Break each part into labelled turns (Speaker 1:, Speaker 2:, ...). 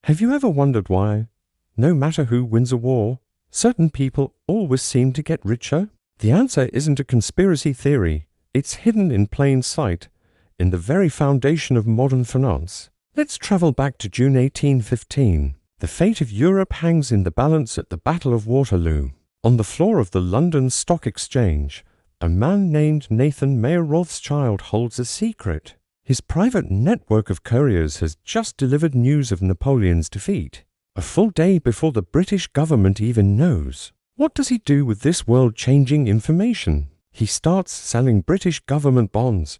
Speaker 1: Have you ever wondered why, no matter who wins a war, certain people always seem to get richer? The answer isn't a conspiracy theory. It's hidden in plain sight, in the very foundation of modern finance. Let's travel back to June 1815. The fate of Europe hangs in the balance at the Battle of Waterloo. On the floor of the London Stock Exchange, a man named Nathan Mayer Rothschild holds a secret. His private network of couriers has just delivered news of Napoleon's defeat, a full day before the British government even knows. What does he do with this world-changing information? He starts selling British government bonds.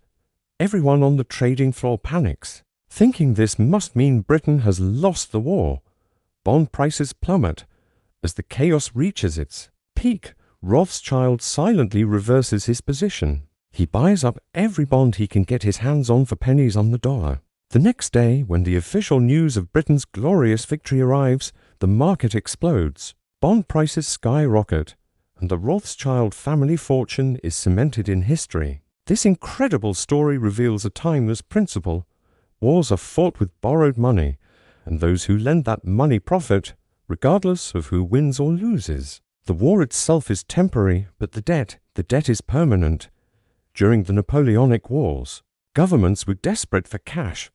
Speaker 1: Everyone on the trading floor panics, thinking this must mean Britain has lost the war. Bond prices plummet. As the chaos reaches its peak, Rothschild silently reverses his position. He buys up every bond he can get his hands on for pennies on the dollar. The next day, when the official news of Britain's glorious victory arrives, the market explodes. Bond prices skyrocket, and the Rothschild family fortune is cemented in history. This incredible story reveals a timeless principle. Wars are fought with borrowed money, and those who lend that money profit, regardless of who wins or loses. The war itself is temporary, but the debt is permanent. During the Napoleonic Wars, governments were desperate for cash.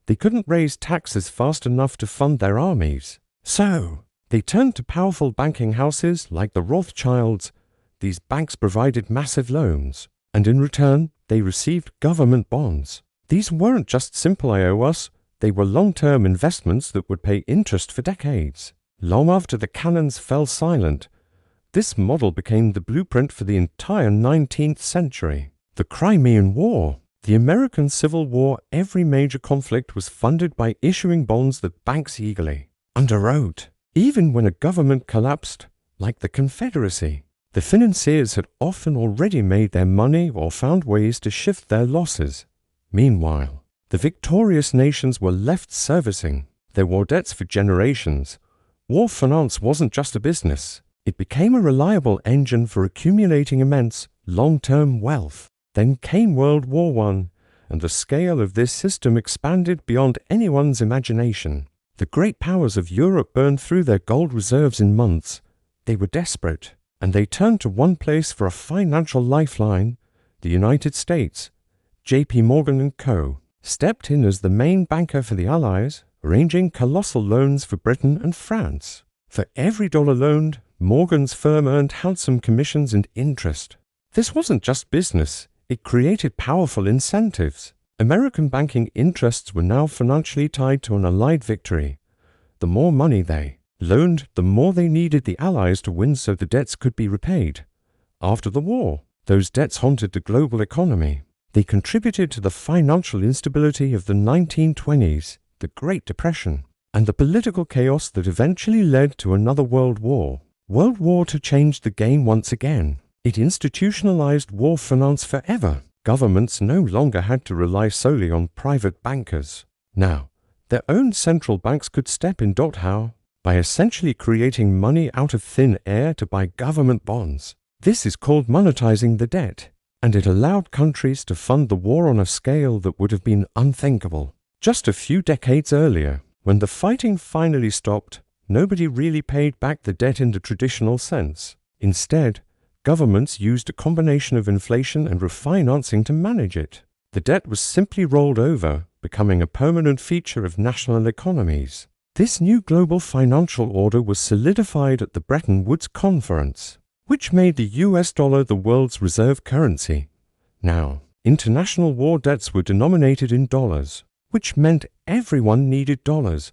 Speaker 1: They couldn't raise taxes fast enough to fund their armies. So, they turned to powerful banking houses like the Rothschilds. These banks provided massive loans, and in return, they received government bonds. These weren't just simple "I owe us," they were long-term investments that would pay interest for decades. Long after the cannons fell silent, this model became the blueprint for the entire 19th century. The Crimean War, the American Civil War, every major conflict was funded by issuing bonds that banks eagerly underwrote. Even when a government collapsed, like the Confederacy, the financiers had often already made their money or found ways to shift their losses. Meanwhile, the victorious nations were left servicing their war debts for generations. War finance wasn't just a business. It became a reliable engine for accumulating immense, long-term wealth. Then came World War I, and the scale of this system expanded beyond anyone's imagination. The great powers of Europe burned through their gold reserves in months. They were desperate, and they turned to one place for a financial lifeline: the United States. J.P. Morgan & Co. stepped in as the main banker for the Allies, arranging colossal loans for Britain and France. For every dollar loaned, Morgan's firm earned handsome commissions and interest. This wasn't just business. It created powerful incentives. American banking interests were now financially tied to an Allied victory. The more money they loaned, the more they needed the Allies to win so the debts could be repaid. After the war, those debts haunted the global economy. They contributed to the financial instability of the 1920s, the Great Depression, and the political chaos that eventually led to another World War. World War II changed the game once again. It institutionalized war finance forever. Governments no longer had to rely solely on private bankers. Now, their own central banks could step in. How? By essentially creating money out of thin air to buy government bonds. This is called monetizing the debt, and it allowed countries to fund the war on a scale that would have been unthinkable. Just a few decades earlier, when the fighting finally stopped, nobody really paid back the debt in the traditional sense. Instead, governments used a combination of inflation and refinancing to manage it. The debt was simply rolled over, becoming a permanent feature of national economies. This new global financial order was solidified at the Bretton Woods Conference, which made the US dollar the world's reserve currency. Now, international war debts were denominated in dollars, which meant everyone needed dollars.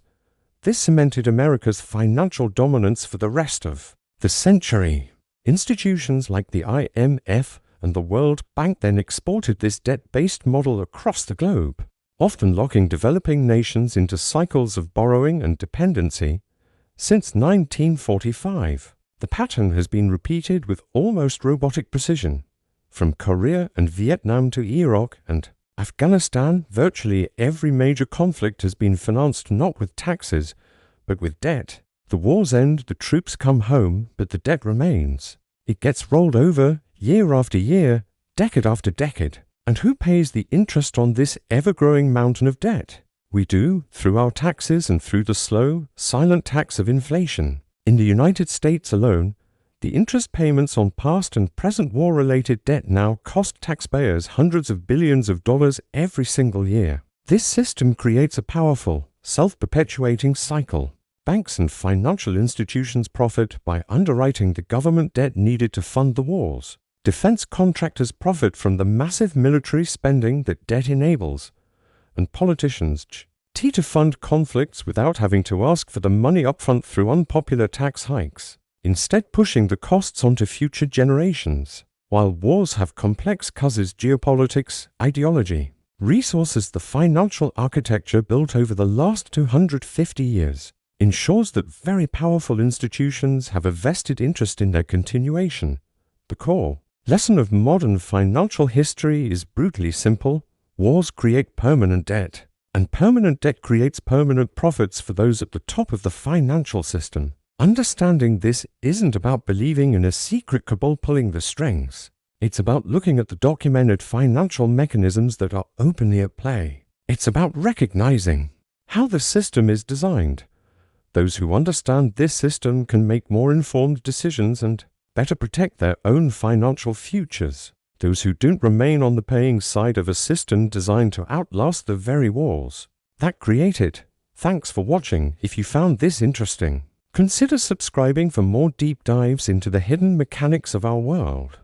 Speaker 1: This cemented America's financial dominance for the rest of the century. Institutions like the IMF and the World Bank then exported this debt-based model across the globe, often locking developing nations into cycles of borrowing and dependency. Since 1945, the pattern has been repeated with almost robotic precision. From Korea and Vietnam to Iraq and Afghanistan, virtually every major conflict has been financed not with taxes, but with debt. The wars end, the troops come home, but the debt remains. It gets rolled over year after year, decade after decade. And who pays the interest on this ever-growing mountain of debt? We do, through our taxes and through the slow, silent tax of inflation. In the United States alone, the interest payments on past and present war-related debt now cost taxpayers hundreds of billions of dollars every single year. This system creates a powerful, self-perpetuating cycle. Banks and financial institutions profit by underwriting the government debt needed to fund the wars. Defense contractors profit from the massive military spending that debt enables. And politicians tend to fund conflicts without having to ask for the money upfront through unpopular tax hikes, instead pushing the costs onto future generations. While wars have complex causes, geopolitics, ideology, resources, the financial architecture built over the last 250 years ensures that very powerful institutions have a vested interest in their continuation. The core lesson of modern financial history is brutally simple. Wars create permanent debt, and permanent debt creates permanent profits for those at the top of the financial system. Understanding this isn't about believing in a secret cabal pulling the strings. It's about looking at the documented financial mechanisms that are openly at play. It's about recognizing how the system is designed. Those who understand this system can make more informed decisions and better protect their own financial futures. Those who don't remain on the paying side of a system designed to outlast the very wars that create it. Thanks for watching. If you found this interesting, consider subscribing for more deep dives into the hidden mechanics of our world.